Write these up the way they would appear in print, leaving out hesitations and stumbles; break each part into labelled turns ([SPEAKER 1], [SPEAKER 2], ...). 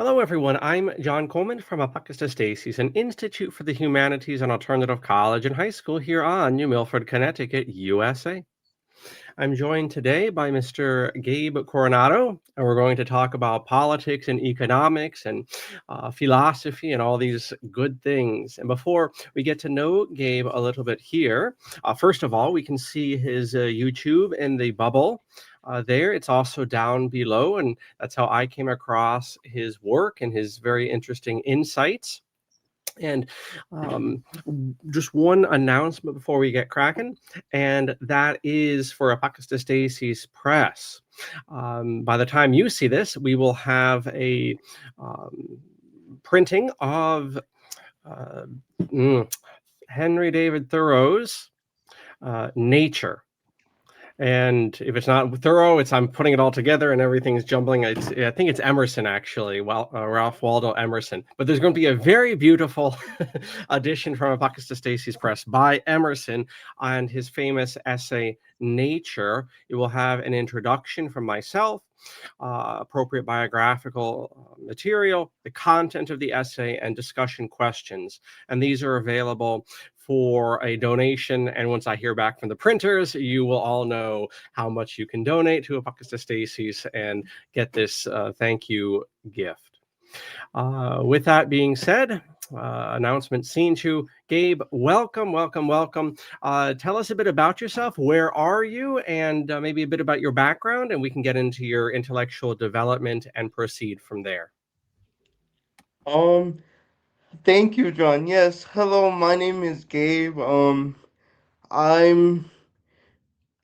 [SPEAKER 1] Hello, everyone. I'm John Coleman from Apocatastasis, an Institute for the Humanities and Alternative College and High School here on New Milford, Connecticut, USA. I'm joined today by Mr. Gabe Coronado, and we're going to talk about politics and economics and philosophy and all these good things. And before we get to know Gabe a little bit here, first of all, we can see his YouTube in the bubble. There, it's also down below, and that's how I came across his work and his very interesting insights. And um, just one announcement before we get cracking, and that is for Apocatastasis Press. By the time you see this, we will have a printing of uh, Henry David Thoreau's Nature. And if it's not Thoreau, it's I'm putting it all together and everything's jumbling. I think it's Emerson, actually, Ralph Waldo Emerson. But there's going to be a very beautiful edition from Apocatastasis Press by Emerson on his famous essay, Nature. It will have an introduction from myself, appropriate biographical material, the content of the essay, and discussion questions. And these are available for a donation. And once I hear back from the printers, you will all know how much you can donate to Apocatastasis and get this thank you gift. With that being said, announcement scene two. Gabe, welcome, welcome, welcome. Tell us a bit about yourself. Where are you? And maybe a bit about your background, and we can get into your intellectual development and proceed from there.
[SPEAKER 2] Um, Thank you, John. Yes, hello, my name is Gabe. I'm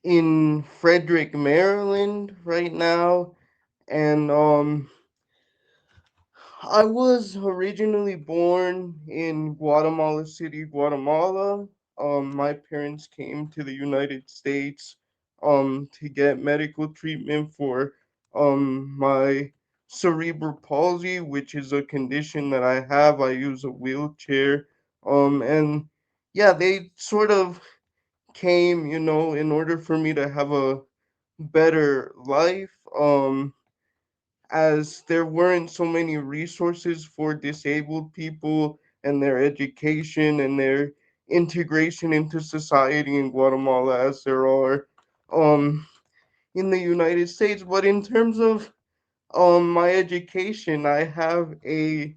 [SPEAKER 2] in Frederick, Maryland right now, and I was originally born in Guatemala City, Guatemala. My parents came to the United States to get medical treatment for my cerebral palsy, which is a condition that I have. I use a wheelchair. And yeah, they sort of came, in order for me to have a better life. As there weren't so many resources for disabled people and their education and their integration into society in Guatemala as there are um in the United States. But in terms of my education, I have a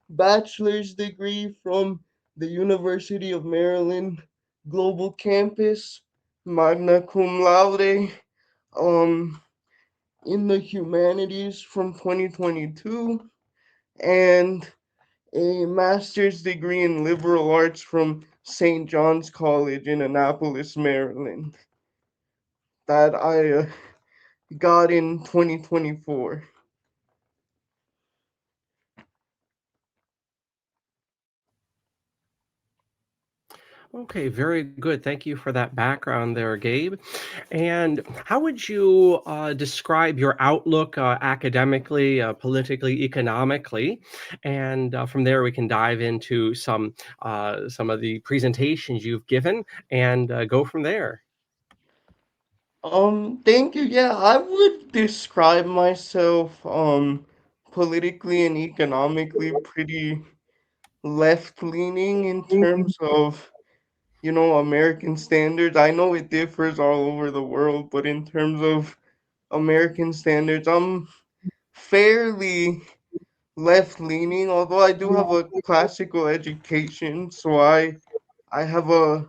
[SPEAKER 2] bachelor's degree from the University of Maryland Global Campus, magna cum laude. Um in the humanities from 2022 and a master's degree in liberal arts from St. John's College in Annapolis, Maryland, that I got in 2024.
[SPEAKER 1] Okay, very good. Thank you for that background there, Gabe. And how would you describe your outlook academically, politically, economically? And from there, we can dive into some of the presentations you've given and go from there.
[SPEAKER 2] Thank you. Yeah, I would describe myself politically and economically pretty left leaning in terms of American standards. I know it differs all over the world, but in terms of American standards, I'm fairly left leaning, although I do have a classical education, so I have a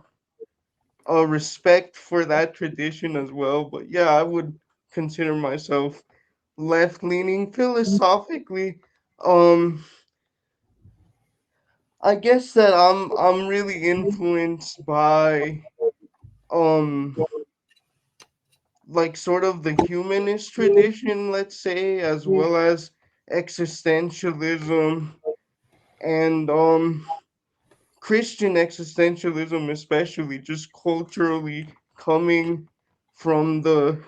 [SPEAKER 2] respect for that tradition as well. But yeah, I would consider myself left leaning philosophically. Um I guess that I'm really influenced by um like sort of the humanist tradition, let's say, as well as existentialism and Christian existentialism, especially just culturally coming from the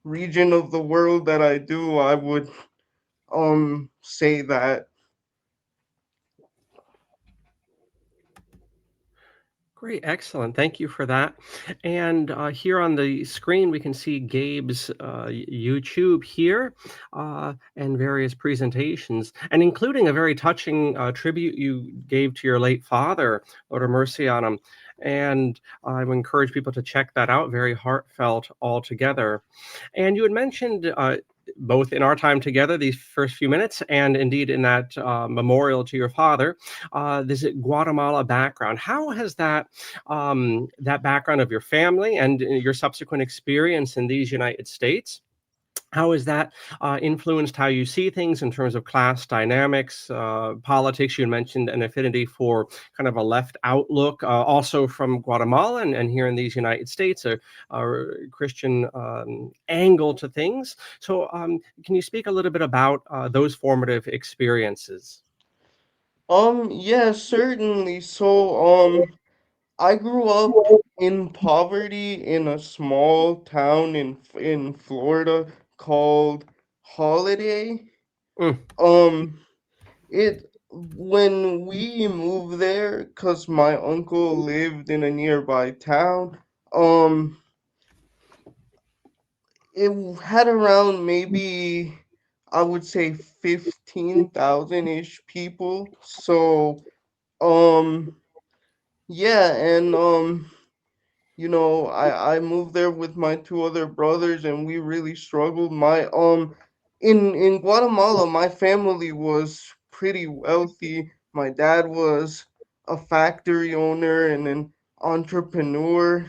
[SPEAKER 2] region of the world that I do. I would say that.
[SPEAKER 1] Great, excellent. Thank you for that. And here on the screen, we can see Gabe's YouTube here and various presentations, and including a very touching tribute you gave to your late father, Lord have mercy on him. And I would encourage people to check that out. Very heartfelt altogether. And you had mentioned both in our time together, these first few minutes, and indeed in that memorial to your father, this Guatemala background. How has that background of your family and your subsequent experience in these United States? How has that influenced how you see things in terms of class dynamics, politics? You mentioned an affinity for kind of a left outlook, also from Guatemala and here in these United States, a Christian angle to things. So, can you speak a little bit about those formative experiences?
[SPEAKER 2] Yeah, certainly. I grew up in poverty in a small town in Florida called Holiday.
[SPEAKER 1] Mm,
[SPEAKER 2] Um, it when we moved there, 'cause my uncle lived in a nearby town, um, it had around maybe I would say 15,000-ish people. Um, yeah, and I moved there with my two other brothers and we really struggled. My in Guatemala, my family was pretty wealthy. My dad was a factory owner and an entrepreneur.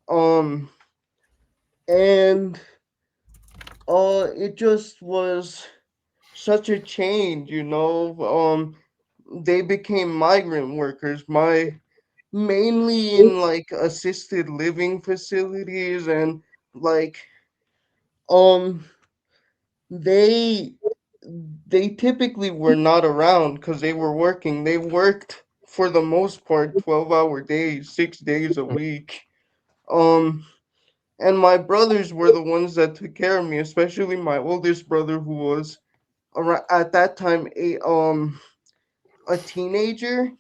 [SPEAKER 2] Um and it just was such a change, you know. They became migrant workers. My Mainly in like assisted living facilities and like um they they typically were not around because they were working. They worked for the most part 12-hour days, 6 days a
[SPEAKER 1] mm,
[SPEAKER 2] week. Um and my brothers were the ones that took care of me, especially my oldest brother who was around at that time a teenager.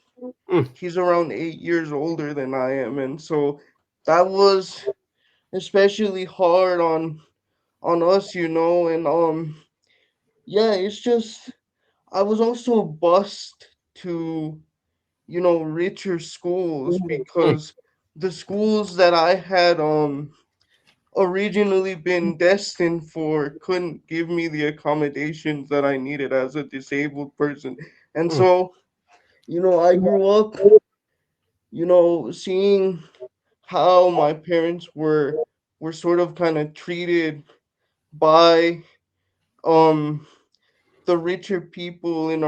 [SPEAKER 1] mm,
[SPEAKER 2] He's around 8 years older than I am, and so that was especially hard on us, you know. And yeah, it's just I was also bused to, richer schools
[SPEAKER 1] mm,
[SPEAKER 2] because the schools that I had originally been destined for couldn't give me the accommodations that I needed as a disabled person. And
[SPEAKER 1] mm,
[SPEAKER 2] so, I grew up, seeing how my parents were sort of kind of treated by um the richer people in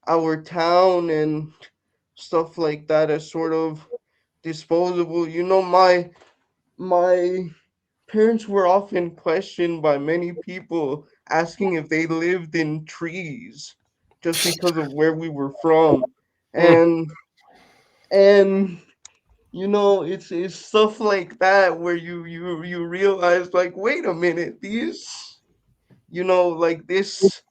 [SPEAKER 2] our town and stuff like that as sort of disposable. My parents were often questioned by many people asking if they lived in trees just because of where we were from.
[SPEAKER 1] mm,
[SPEAKER 2] And and it's stuff like that where you realize, like, wait a minute, like this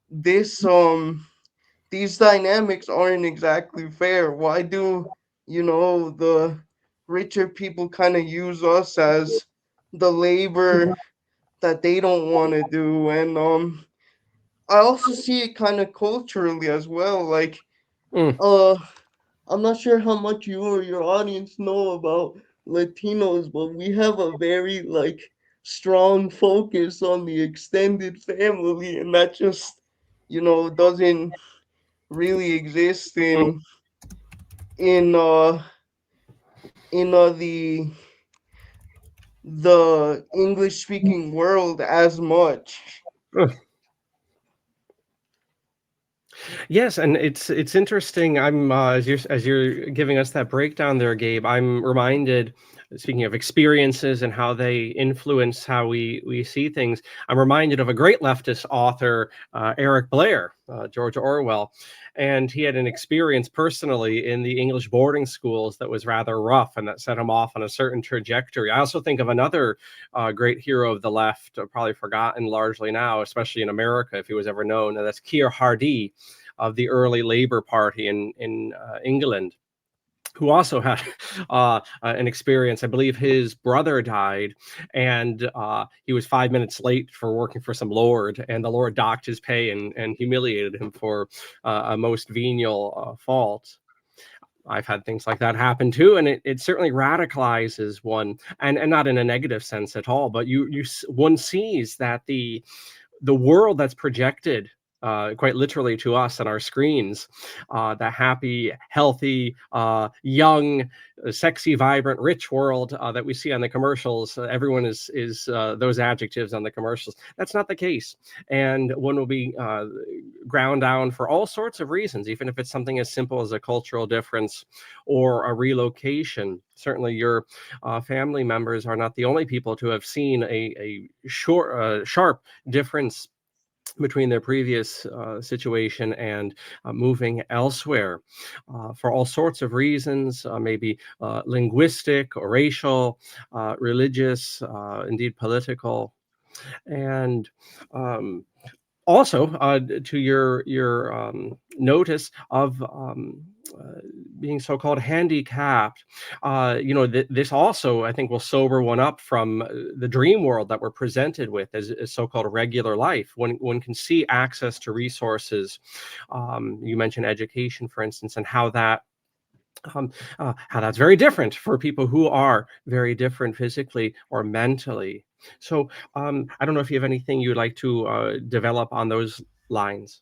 [SPEAKER 2] these dynamics aren't exactly fair. Why do, the richer people kind of use us as the labor that they don't want to do? And I also see it kind of culturally as well. Like,
[SPEAKER 1] mm,
[SPEAKER 2] uh I'm not sure how much you or your audience know about Latinos, but we have a very like strong focus on the extended family, and that just, doesn't really exist
[SPEAKER 1] mm.
[SPEAKER 2] in uh in the English speaking world as much.
[SPEAKER 1] Yes, and it's interesting. I'm as you're giving us that breakdown there, Gabe. I'm reminded, speaking of experiences and how they influence how we see things. I'm reminded of a great leftist author, Eric Blair, George Orwell, and he had an experience personally in the English boarding schools that was rather rough, and that set him off on a certain trajectory. I also think of another great hero of the left, probably forgotten largely now, especially in America, if he was ever known, and that's Keir Hardie of the early Labour Party in England. who also had an experience. I believe his brother died, and he was 5 minutes late for working for some lord, and the lord docked his pay and humiliated him for a most venial fault. I've had things like that happen too, and it certainly radicalizes one, and not in a negative sense at all. But one sees that the world that's projected quite literally to us on our screens, the happy, healthy, young, sexy, vibrant, rich world that we see on the commercials. Everyone is those adjectives on the commercials. That's not the case, and one will be ground down for all sorts of reasons, even if it's something as simple as a cultural difference or a relocation. Certainly, your family members are not the only people to have seen a sharp difference between their previous situation and moving elsewhere for all sorts of reasons, maybe linguistic or racial, religious, indeed political. And um, also, to your notice of being so-called handicapped, this also, I think, will sober one up from the dream world that we're presented with as so-called regular life. When one can see access to resources, you mentioned education, for instance, and um, how that's very different for people who are very different physically or mentally. So I don't know if you have anything you'd like to develop on those lines.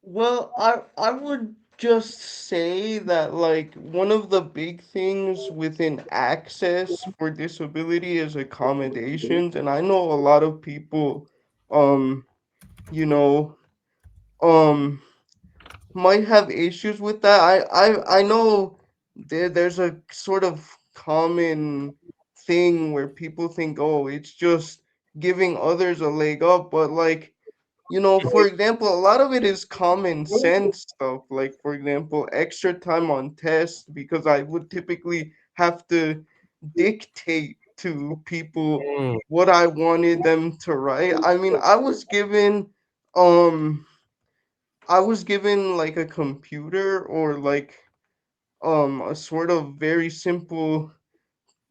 [SPEAKER 2] Well, I would just say that like one of the big things within access for disability is accommodations, and I know a lot of people um you know um might have issues with that. I know there's a sort of common thing where people think, oh, it's just giving others a leg up, but like, for example, a lot of it is common sense stuff. Like, for example, extra time on tests, because I would typically have to dictate to people
[SPEAKER 1] Mm,
[SPEAKER 2] what I wanted them to write. I mean, um I was given like a computer or like a sort of very simple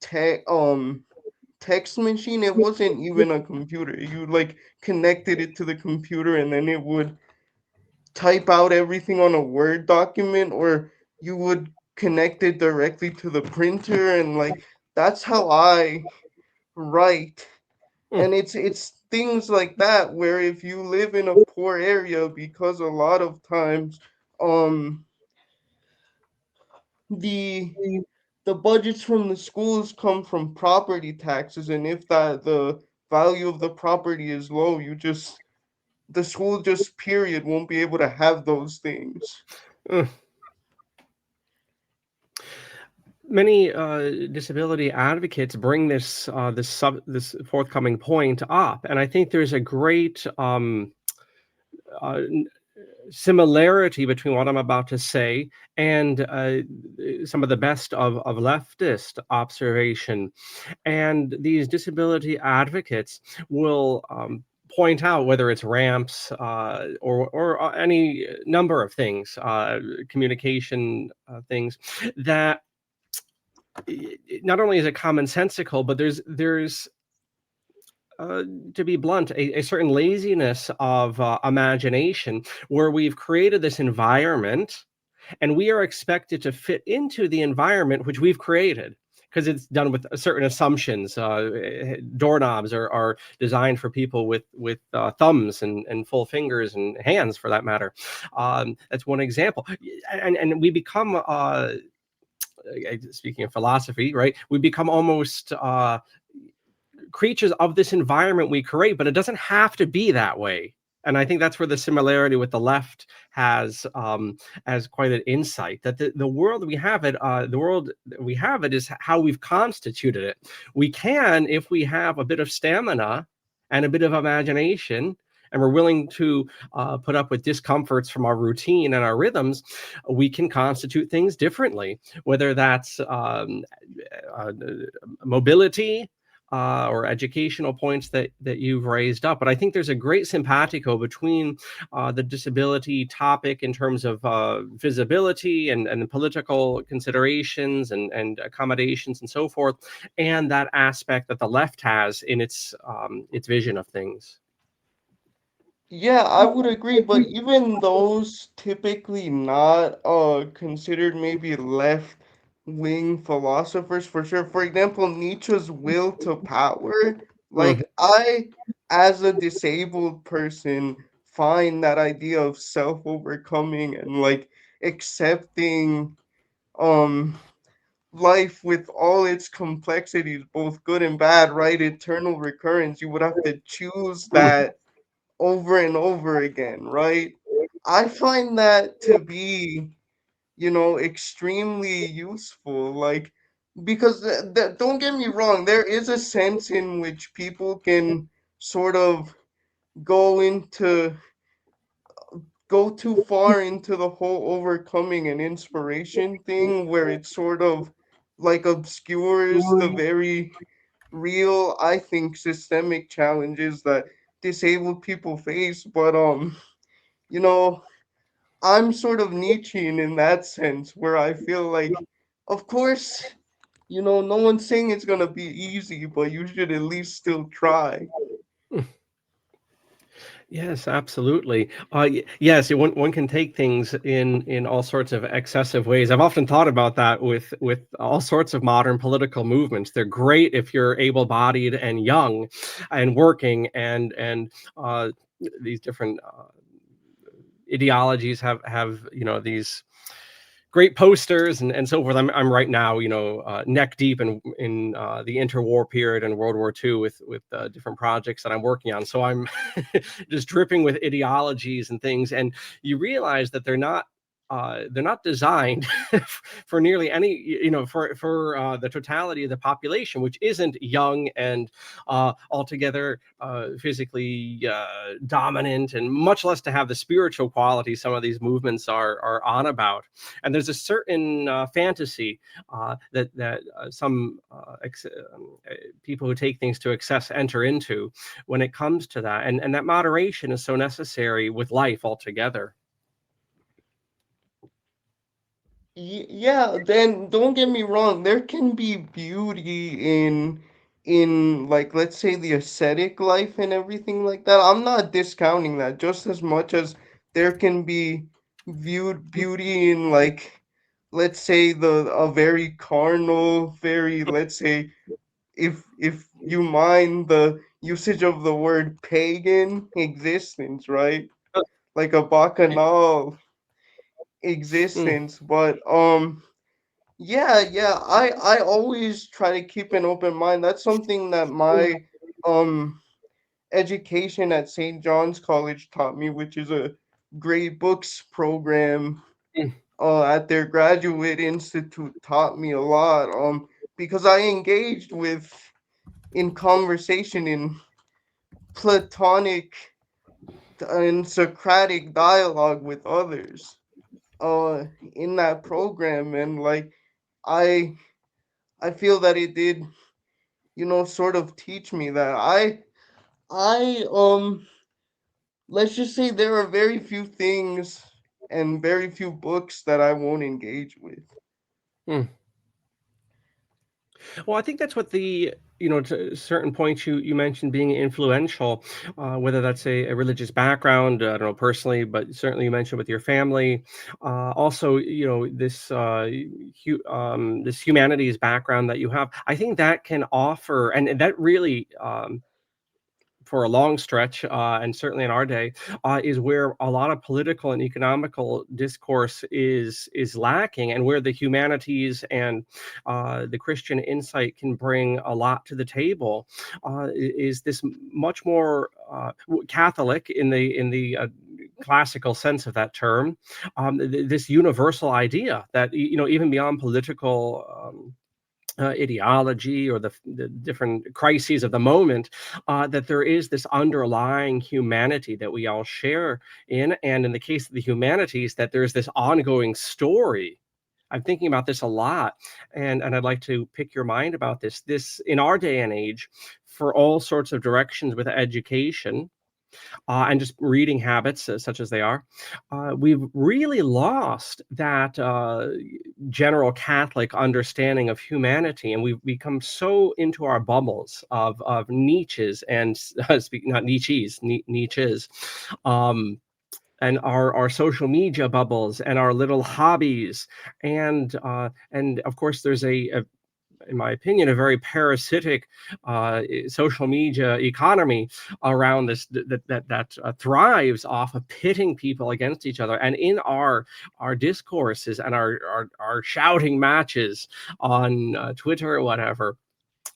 [SPEAKER 2] text machine. It wasn't even a computer. You like connected it to the computer and then it would type out everything on a Word document, or you would connect it directly to the printer, and like that's how I write.
[SPEAKER 1] mm,
[SPEAKER 2] And it's things like that where if you live in a poor area, because a lot of times um the the budgets from the schools come from property taxes, and if that the value of the property is low, the school just period won't be able to have those things.
[SPEAKER 1] mm. Many disability advocates bring this forthcoming point up, and I think there's a great uh, similarity between what I'm about to say and some of the best of leftist observation. And these disability advocates will point out whether it's ramps or any number of things, communication things that not only is it commonsensical, but there's uh, to be blunt, a certain laziness of imagination where we've created this environment and we are expected to fit into the environment which we've created because it's done with certain assumptions. Doorknobs are designed for people with thumbs and full fingers and hands, for that matter. That's one example, and we become. Speaking of philosophy, right? We become almost creatures of this environment we create, but it doesn't have to be that way. And I think that's where the similarity with the left has quite an insight that the world we have it, the world we have it is how we've constituted it. We can, if we have a bit of stamina and a bit of imagination, and we're willing to put up with discomforts from our routine and our rhythms, we can constitute things differently, whether that's mobility, or educational points that you've raised up. But I think there's a great simpatico between the disability topic in terms of visibility and political considerations and accommodations and so forth, and that aspect that the left has in its vision of things.
[SPEAKER 2] Yeah, I would agree, but even those typically not considered maybe left wing philosophers for sure. For example, Nietzsche's will to power,
[SPEAKER 1] Mhm.
[SPEAKER 2] like I as a disabled person find that idea of self overcoming and like accepting um life with all its complexities, both good and bad, right? Eternal recurrence. You would have to choose that over and over again, right? I find that to be, extremely useful. Like, because don't get me wrong, there is a sense in which people can sort of go into go too far into the whole overcoming and inspiration thing where it sort of like obscures the very real, I think, systemic challenges that disabled people face. But you know, I'm sort of Nietzschean in that sense, where I feel like, of course, no one's saying it's gonna be easy, but you should at least still try.
[SPEAKER 1] Yes, absolutely. Yes, one can take things in all sorts of excessive ways. I've often thought about that with all sorts of modern political movements. They're great if you're able-bodied and young, and working, and these different ideologies have these great posters and so forth. I'm right now, neck deep in the interwar period and World War II with different projects that I'm working on. So I'm just dripping with ideologies and things, and you realize that they're not designed for nearly any, for the totality of the population, which isn't young and altogether physically dominant, and much less to have the spiritual quality some of these movements are on about. And there's a certain fantasy that some people who take things to excess enter into when it comes to that, and that moderation is so necessary with life altogether.
[SPEAKER 2] Yeah, then don't get me wrong, there can be beauty in like let's say the ascetic life and everything like that. I'm not discounting that just as much as there can be viewed beauty in like let's say the a very carnal, very let's say if you mind the usage of the word pagan existence, right? Like a bacchanal
[SPEAKER 1] Mm,
[SPEAKER 2] existence, but yeah, I always try to keep an open mind. That's something that my um education at St. John's College taught me, which is a great books program
[SPEAKER 1] mm,
[SPEAKER 2] at their graduate institute taught me a lot because I engaged with in conversation in platonic and Socratic dialogue with others in that program, and like I I feel that it did, sort of teach me that I let's just say there are very few things and very few books that I won't engage with.
[SPEAKER 1] mm. Well, I think that's what to certain points you mentioned being influential, whether that's a religious background, I don't know personally, but certainly you mentioned with your family. Also, this humanities background that you have. I think that can offer, and that really, for a long stretch, and certainly in our day, is where a lot of political and economical discourse is lacking, and where the humanities and the Christian insight can bring a lot to the table. Is this much more Catholic in the classical sense of that term? This universal idea that even beyond political. Ideology or the different crises of the moment, that there is this underlying humanity that we all share in, and in the case of the humanities, that there's this ongoing story I'm thinking about this a lot, and I'd like to pick your mind about this. This in our day and age, for all sorts of directions with education, and just reading habits, such as they are, we've really lost that general Catholic understanding of humanity, and we've become so into our bubbles of niches and speak not niches, niches, um, and our social media bubbles and our little hobbies, and of course there's a in my opinion, a very parasitic social media economy around this that thrives off of pitting people against each other. And in our discourses and our shouting matches on Twitter or whatever,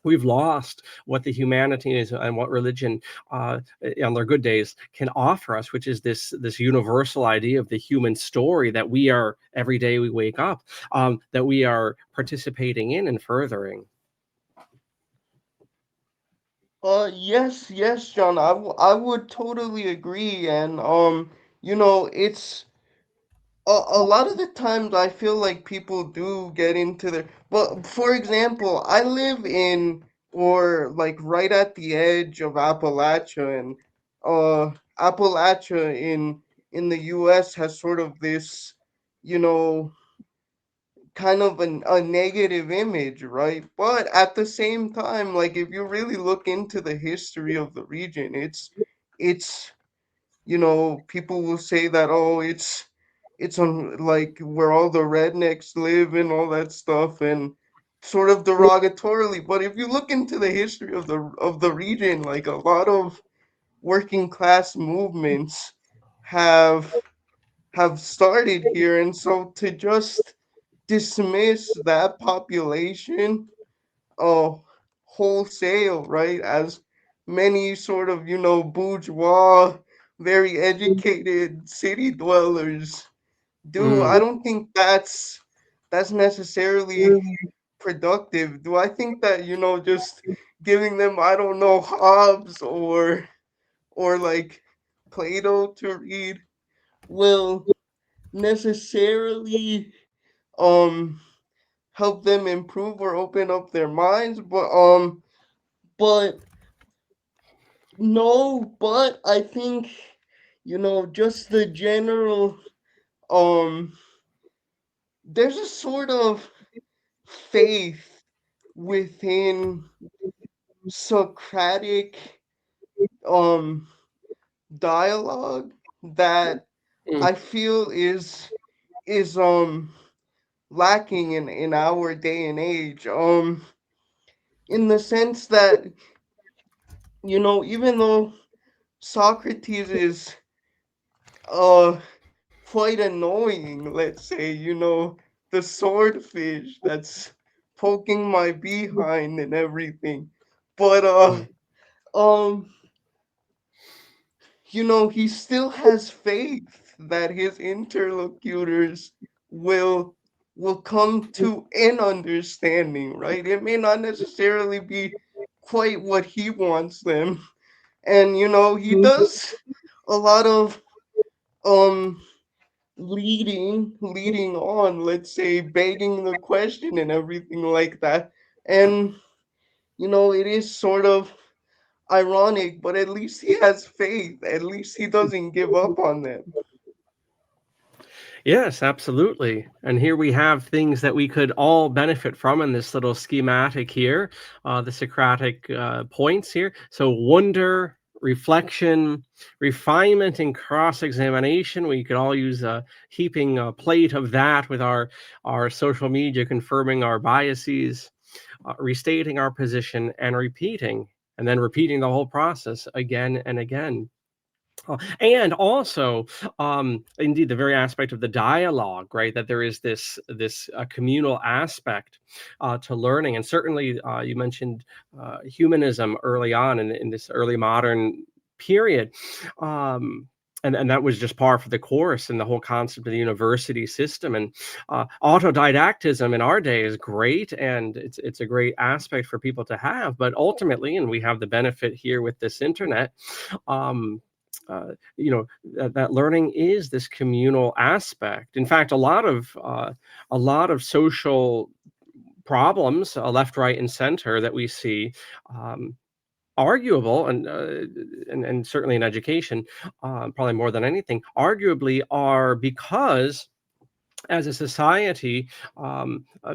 [SPEAKER 1] we've lost what the humanity is and what religion, on their good days, can offer us, which is this universal idea of the human story that we are every day we wake up, that we are participating in and furthering.
[SPEAKER 2] Yes, John. I would totally agree, and it's a lot of the times I feel like people do get into their. But for example, I live in or like right at the edge of Appalachia, and Appalachia in the U.S. has sort of this, you know, kind of a negative image, right? But at the same time, like if you really look into the history of the region, it's people will say that, oh, it's on like where all the rednecks live and all that stuff, and sort of derogatorily. But if you look into the history of the region, like a lot of working class movements have have started here, and so to just dismiss that population uh wholesale, right, as many sort of, bourgeois, very educated city dwellers do, I
[SPEAKER 1] Mm.
[SPEAKER 2] don't think that's necessarily productive. Do I think that, just giving them, I don't know, Hobbes or like Plato to read will necessarily um help them improve or open up their minds? But no, but I think, just the general, um there's a sort of faith within Socratic um dialogue that
[SPEAKER 1] Mm.
[SPEAKER 2] I feel is lacking in our day and age, in the sense that, even though Socrates is uh quite annoying, let's say, the swordfish that's poking my behind and everything. But
[SPEAKER 1] Mm.
[SPEAKER 2] um he still has faith that his interlocutors will will come to an understanding, right? It may not necessarily be quite what he wants them. And he does a lot of um leading on, let's say, begging the question and everything like that. And it is sort of ironic, but at least he has faith, at least he doesn't give up on them.
[SPEAKER 1] Yes, absolutely. And here we have things that we could all benefit from in this little schematic here, the Socratic points here. So, wonder, reflection, refinement, and cross examination. We could all use a heaping plate of that with our social media, confirming our biases, restating our position, and repeating. And then repeating the whole process again and again. And also, indeed, the very aspect of the dialogue, right? That there is this communal aspect to learning, and certainly you mentioned humanism early on in this early modern period. And that was just par for the course in the whole concept of the university system. And autodidactism in our day is great, and it's a great aspect for people to have. But ultimately, and we have the benefit here with this internet, um, you know, that learning is this communal aspect. In fact, a lot of social problems, left, right, and center that we see, um, arguable, and certainly in education, probably more than anything, arguably are because as a society,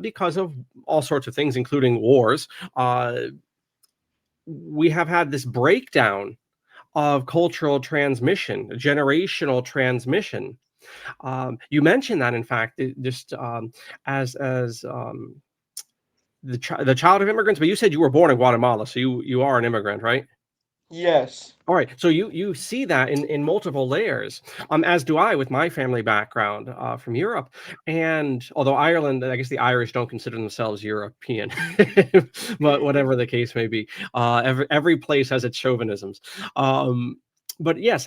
[SPEAKER 1] because of all sorts of things, including wars, uh, we have had this breakdown of cultural transmission, generational transmission. You mentioned that, in fact, just as the child of immigrants, but you said you were born in Guatemala, so you are an immigrant, right?
[SPEAKER 2] Yes.
[SPEAKER 1] All right, so you see that in multiple layers, as do I with my family background, from Europe, and although Ireland, I guess the Irish don't consider themselves European, but whatever the case may be, every place has its chauvinisms. But yes,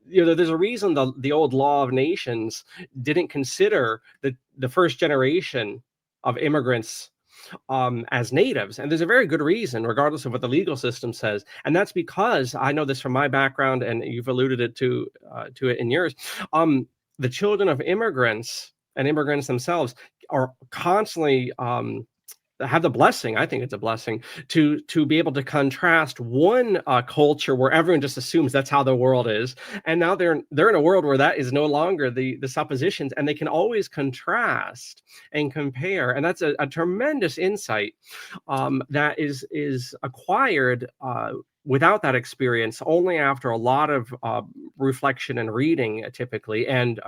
[SPEAKER 1] you know, there's a reason the old law of nations didn't consider the first generation of immigrants, as natives. And there's a very good reason, regardless of what the legal system says. And that's because I know this from my background, and you've alluded to it in yours. The children of immigrants and immigrants themselves are constantly, have the blessing. I think it's a blessing to be able to contrast one, culture where everyone just assumes that's how the world is, and now they're in a world where that is no longer the suppositions, and they can always contrast and compare, and that's a tremendous insight, that is acquired, without that experience only after a lot of, reflection and reading, typically, and,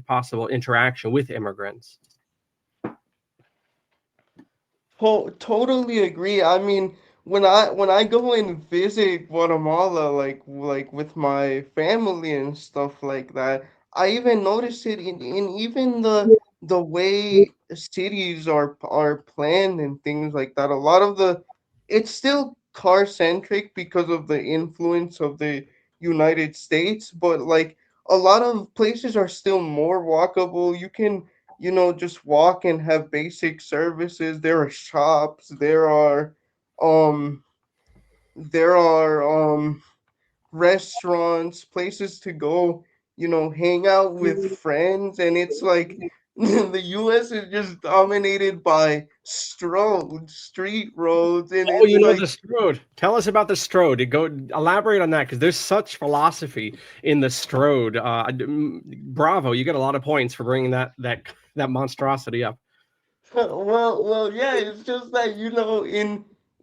[SPEAKER 1] possible interaction with immigrants.
[SPEAKER 2] Totally agree. I mean, when I go and visit Guatemala, like with my family and stuff like that, I even notice it in even the way cities are planned and things like that. A lot of the it's still car centric because of the influence of the United States, but like a lot of places are still more walkable. You can just walk and have basic services. There are shops, um there are restaurants, places to go, hang out with friends, and it's like the US is just dominated by street roads, and
[SPEAKER 1] Oh,
[SPEAKER 2] it's
[SPEAKER 1] you know the
[SPEAKER 2] like
[SPEAKER 1] Strode. Tell us about the Strode. Go elaborate on that, because there's such philosophy in the Strode. Bravo, you get a lot of points for bringing that monstrosity up.
[SPEAKER 2] well, yeah, it's just that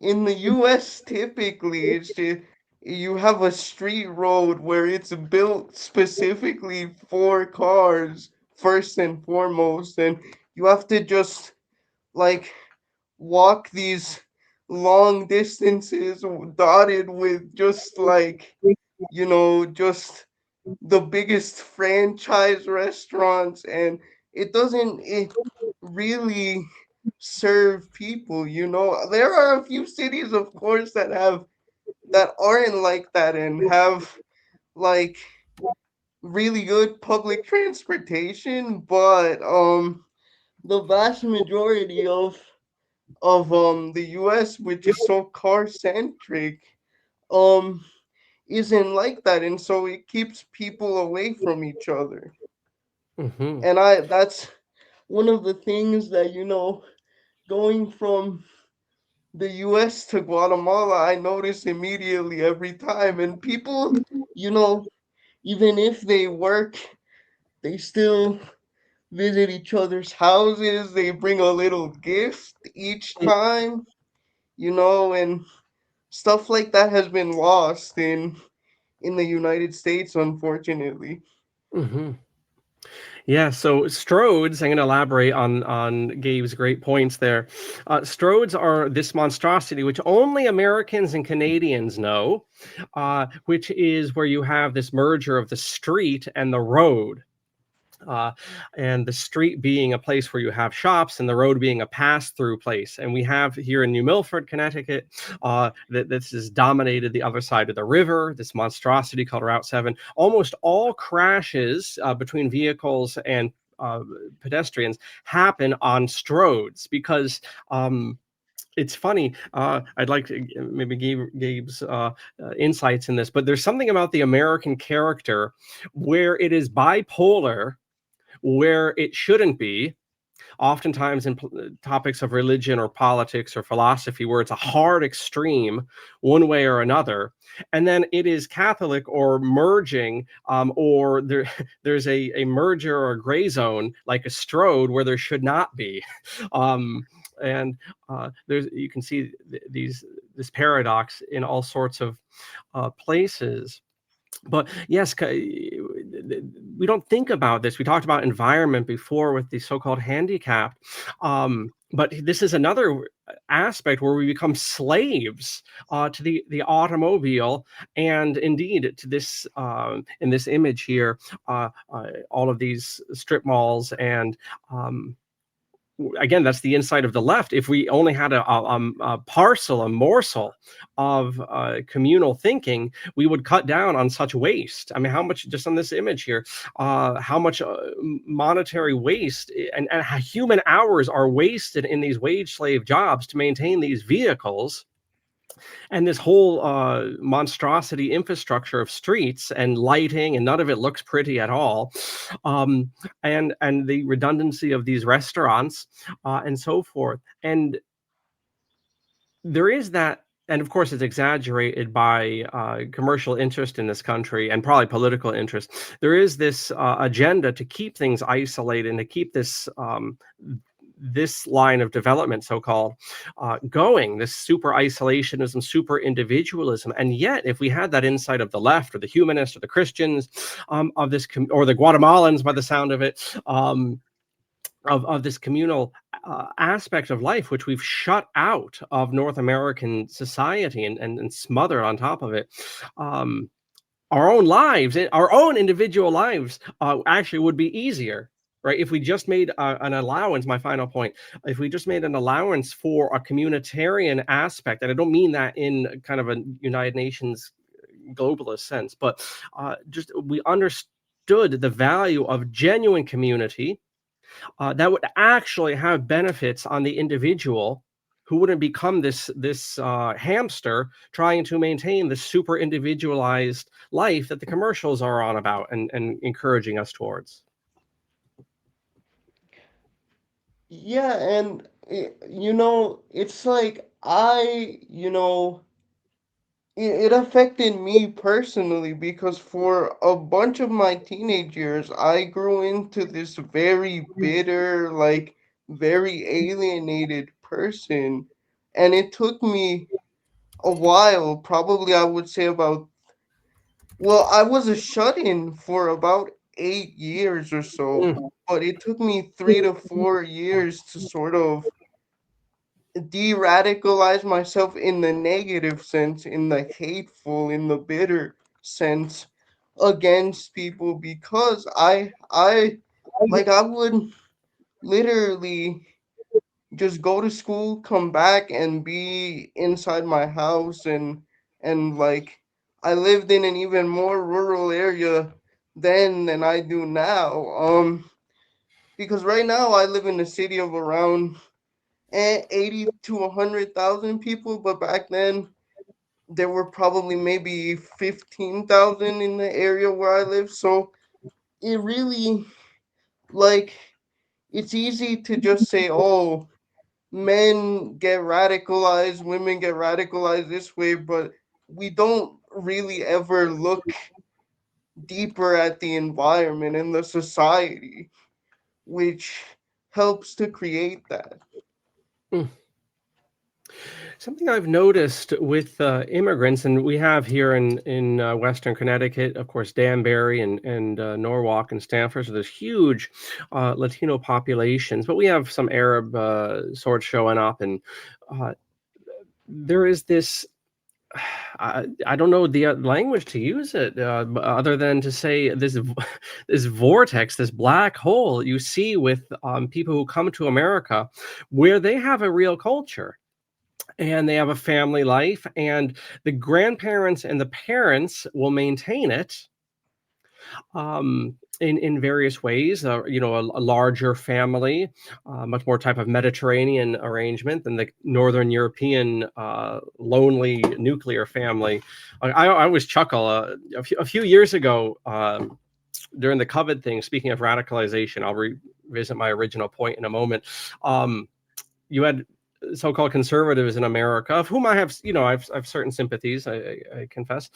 [SPEAKER 2] in the US typically it's just you have a street road where it's built specifically for cars first and foremost, and you have to just like walk these long distances dotted with just like just the biggest franchise restaurants, and it really serve people. There are a few cities, of course, that aren't like that and have like really good public transportation, but the vast majority of the US, which is so car centric, um isn't like that, and so it keeps people away from each other.
[SPEAKER 1] Hmm.
[SPEAKER 2] And I that's one of the things that going from the US to Guatemala, I notice immediately every time. And people, you know even if they work, they still visit each other's houses. They bring a little gift each time, and stuff like that has been lost in the United States, unfortunately.
[SPEAKER 1] Hmm. Yeah, so Stroads, I'm going to elaborate on Gabe's great points there. Stroads are this monstrosity which only Americans and Canadians know, which is where you have this merger of the street and the road. uh, and the street being a place where you have shops, and the road being a pass-through place. And we have here in New Milford, Connecticut, that this has dominated the other side of the river, this monstrosity called Route 7. Almost all crashes, between vehicles and, uh, pedestrians, happen on Stroads because, um, It's funny. I'd like to maybe Gabe's insights in this, but there's something about the American character where it is bipolar, where it shouldn't be. Oftentimes in topics of religion or politics or philosophy, where it's a hard extreme one way or another, and then it is Catholic or merging, or there's a merger or a gray zone like a Strode where there should not be. Um, and there's you can see this paradox in all sorts of places. But yes, we don't think about this. We talked about environment before with the so-called handicapped, but this is another aspect where we become slaves to the automobile, and indeed to this in this image here, all of these strip malls and. Again, that's the insight of the left. If we only had a parcel, a morsel of communal thinking, we would cut down on such waste. I mean, how much, just on this image here, how much monetary waste and how human hours are wasted in these wage slave jobs to maintain these vehicles, and this whole monstrosity infrastructure of streets and lighting, and none of it looks pretty at all, um, and the redundancy of these restaurants and so forth. And there is that, and of course, it's exaggerated by commercial interest in this country and probably political interest. There is this agenda to keep things isolated and to keep this line of development, so-called, going, this super isolationism, super individualism. And yet, if we had that insight of the left or the humanists or the Christians of this, or the Guatemalans, by the sound of it, of this communal aspect of life, which we've shut out of North American society and smothered on top of it. Our own lives, our own individual lives, actually would be easier, right? If we just made an allowance, my final point, if we just made an allowance for a communitarian aspect, and I don't mean that in kind of a United Nations globalist sense, but just we understood the value of genuine community, that would actually have benefits on the individual, who wouldn't become this hamster trying to maintain the super individualized life that the commercials are on about and encouraging us towards.
[SPEAKER 2] Yeah, and it's like it affected me personally because for a bunch of my teenage years, I grew into this very bitter, like very alienated person. And it took me a while, probably I would say about, well, I was a shut-in for about 8 years or so,
[SPEAKER 1] Mm,
[SPEAKER 2] but it took me 3 to 4 years to sort of de-radicalize myself in the negative sense, in the hateful, in the bitter sense against people, because I would literally just go to school, come back and be inside my house, and like I lived in an even more rural area then than I do now. Because right now I live in a city of around 80 to 100,000 people, but back then there were probably maybe 15,000 in the area where I live. So it really, like, it's easy to just say, oh, men get radicalized, women get radicalized this way, but we don't really ever look deeper at the environment and the society, which helps to create that.
[SPEAKER 1] mm. Something I've noticed with immigrants, and we have here in Western Connecticut, of course, Danbury and Norwalk and Stamford, so there's huge Latino populations, but we have some Arab sorts showing up, and uh, there is this. I don't know the language to use it, other than to say this this vortex, this black hole you see with people who come to America, where they have a real culture and they have a family life, and the grandparents and the parents will maintain it, in various ways. A larger family, much more type of Mediterranean arrangement than the Northern European lonely nuclear family. I always chuckle. A few years ago, during the COVID thing, speaking of radicalization, I'll revisit my original point in a moment. You had so-called conservatives in America, of whom I have, I've certain sympathies, I confess,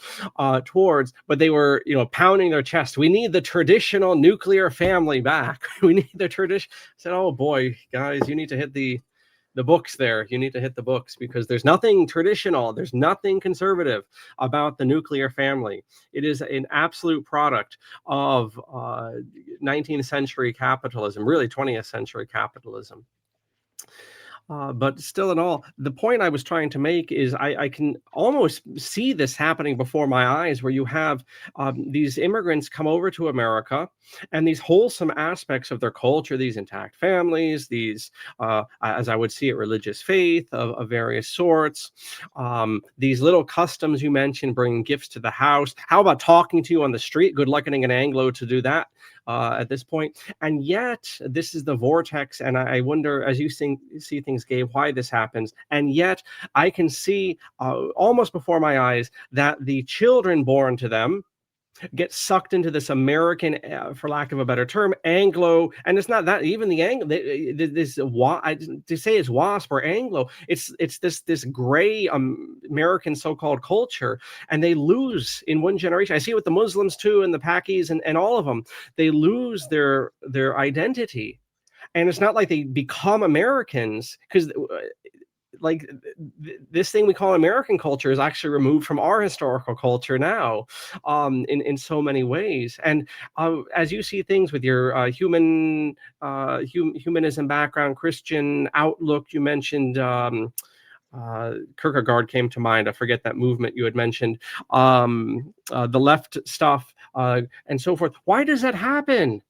[SPEAKER 1] towards, but they were, pounding their chest. We need the traditional nuclear family back. We need the tradition. I said, oh boy, guys, you need to hit the books there. You need to hit the books, because there's nothing traditional, there's nothing conservative about the nuclear family. It is an absolute product of 19th century capitalism, really 20th century capitalism. But still in all, the point I was trying to make is I can almost see this happening before my eyes, where you have these immigrants come over to America, and these wholesome aspects of their culture, these intact families, these, as I would see it, religious faith of various sorts, these little customs you mentioned, bringing gifts to the house. How about talking to you on the street? Good luck getting an Anglo to do that at this point. And yet, this is the vortex, and I wonder, as you see things, Gabe, why this happens. And yet, I can see almost before my eyes that the children born to them get sucked into this American, for lack of a better term, Anglo, and it's not that even the Anglo. To say it's WASP or Anglo, it's this gray American so-called culture, and they lose in one generation. I see it with the Muslims too, and the Pakis, and all of them. They lose their identity, and it's not like they become Americans, because like this thing we call American culture is actually removed from our historical culture now, in so many ways. And as you see things with your humanism background, Christian outlook, you mentioned Kierkegaard came to mind. I forget that movement you had mentioned, the left stuff, and so forth. Why does that happen?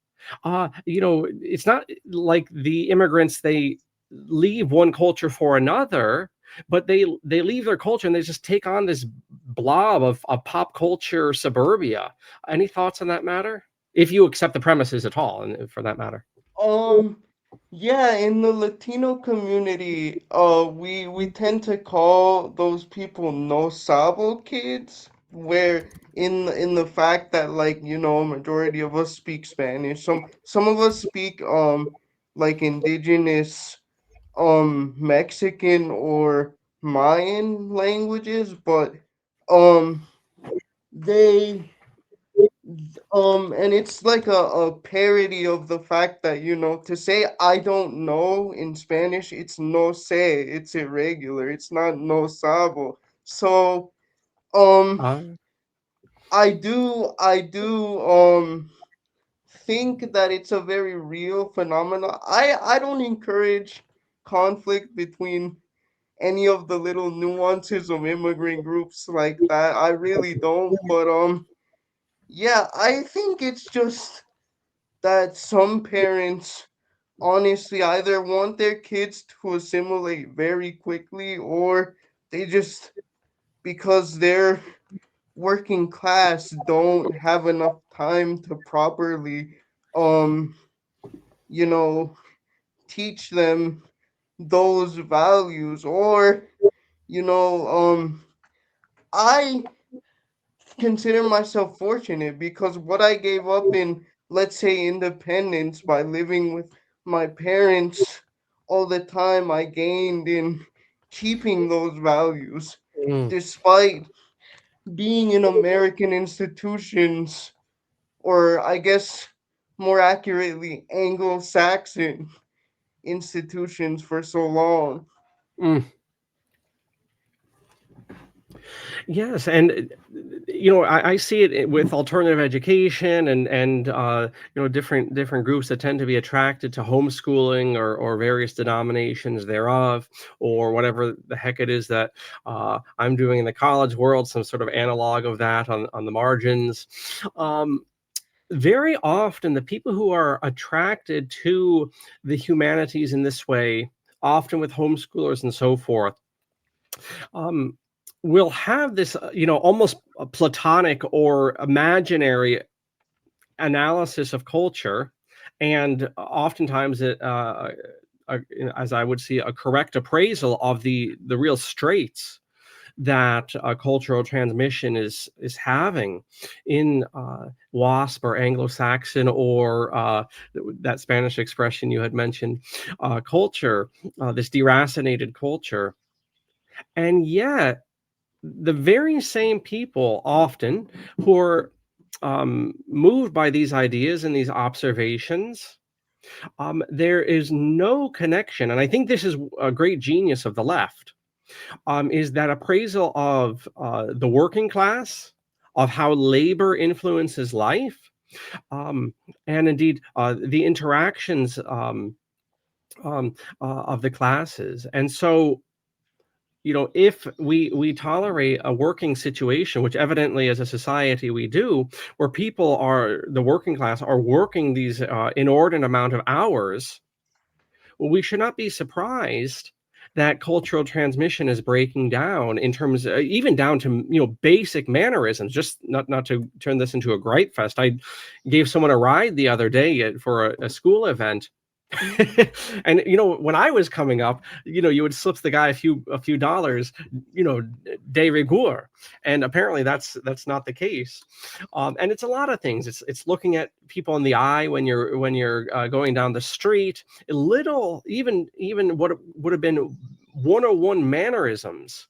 [SPEAKER 1] It's not like the immigrants, they leave one culture for another, but they leave their culture and they just take on this blob of pop culture suburbia. Any thoughts on that matter? If you accept the premises at all, and for that matter.
[SPEAKER 2] Um, yeah, in the Latino community, we tend to call those people no sabo kids, where in the fact that, like, a majority of us speak Spanish. Some of us speak like indigenous Mexican or Mayan languages, but um they and it's like a parody of the fact that, to say I don't know in Spanish, it's no sé, it's irregular, it's not no sabo. So um
[SPEAKER 1] Uh,
[SPEAKER 2] I do think that it's a very real phenomenon. I don't encourage conflict between any of the little nuances of immigrant groups like that. I really don't, but yeah, I think it's just that some parents honestly either want their kids to assimilate very quickly, or they just, because they're working class, don't have enough time to properly um you know teach them those values. Or I consider myself fortunate, because what I gave up in, let's say, independence by living with my parents all the time, I gained in keeping those values,
[SPEAKER 1] mm,
[SPEAKER 2] despite being in American institutions, or I guess more accurately, Anglo Saxon institutions for so long.
[SPEAKER 1] mm. Yes, and I see it with alternative education, and different groups that tend to be attracted to homeschooling, or various denominations thereof, or whatever the heck it is that I'm doing in the college world, some sort of analog of that on the margins. Um, Very often, the people who are attracted to the humanities in this way, often with homeschoolers and so forth, um, will have this, almost a platonic or imaginary analysis of culture, and oftentimes as I would see, a correct appraisal of the real straits that cultural transmission is having in WASP or Anglo-Saxon, or that Spanish expression you had mentioned, culture, this deracinated culture. And yet, the very same people often who are moved by these ideas and these observations, there is no connection. And I think this is a great genius of the left, is that appraisal of the working class, of how labor influences life, um, and indeed the interactions of the classes. And so, if we tolerate a working situation, which evidently as a society we do, where people are the working class are working these inordinate amount of hours, well, we should not be surprised that cultural transmission is breaking down in terms even down to basic mannerisms. Just not to turn this into a gripe fest. I gave someone a ride the other day for a school event. And when I was coming up, you would slip the guy a few dollars, de rigueur, and apparently that's not the case. And it's a lot of things. It's looking at people in the eye when you're going down the street. A little, even what would have been 101 mannerisms,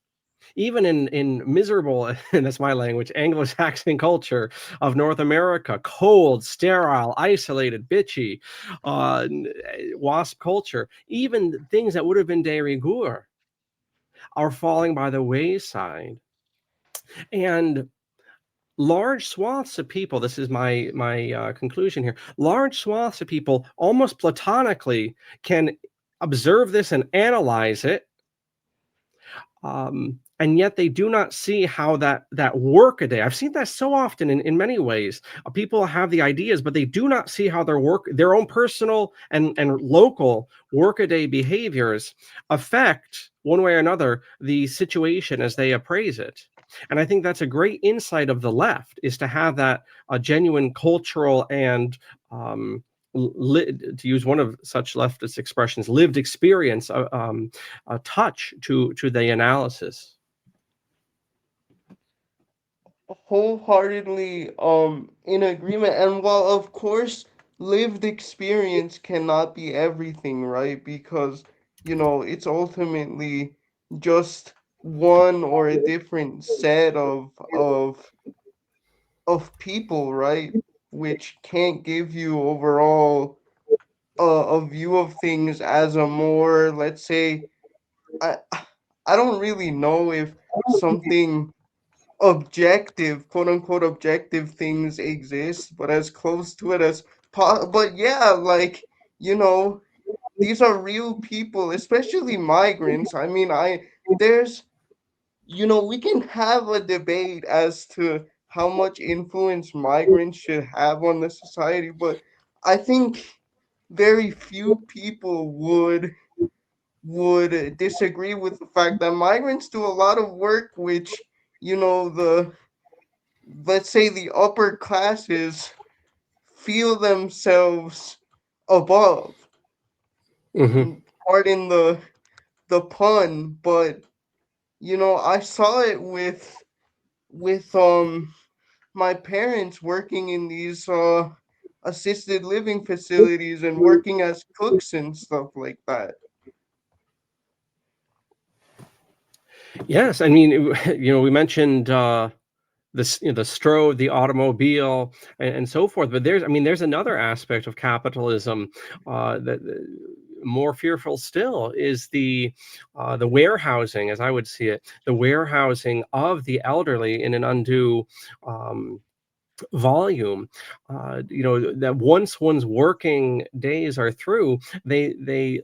[SPEAKER 1] even in miserable, and that's my language, Anglo-Saxon culture of North America, cold, sterile, isolated, bitchy, WASP culture, even things that would have been de rigueur are falling by the wayside. And large swaths of people, this is my conclusion here, large swaths of people almost platonically can observe this and analyze it, and yet they do not see how that work a day. I've seen that so often in many ways. People have the ideas, but they do not see how their own personal and local work-a-day behaviors affect one way or another the situation as they appraise it. And I think that's a great insight of the left, is to have that genuine cultural and to use one of such leftist expressions, lived experience, a touch to the analysis.
[SPEAKER 2] Wholeheartedly in agreement. And while of course lived experience cannot be everything, right? Because it's ultimately just one or a different set of people, right? Which can't give you overall a view of things as a more, let's say, I I don't really know if something objective, quote unquote objective things exist, but as close to it as but yeah, like, you know, these are real people, especially migrants. I mean, there's we can have a debate as to how much influence migrants should have on the society, but I think very few people would disagree with the fact that migrants do a lot of work which the let's say the upper classes feel themselves above.
[SPEAKER 1] Hmm.
[SPEAKER 2] Pardon the pun, but I saw it with my parents working in these assisted living facilities and working as cooks and stuff like that.
[SPEAKER 1] Yes, I mean, we mentioned the Strode, the automobile, and so forth. But there's another aspect of capitalism that more fearful still is the warehousing, as I would see it, the warehousing of the elderly in an undue volume. That once one's working days are through, they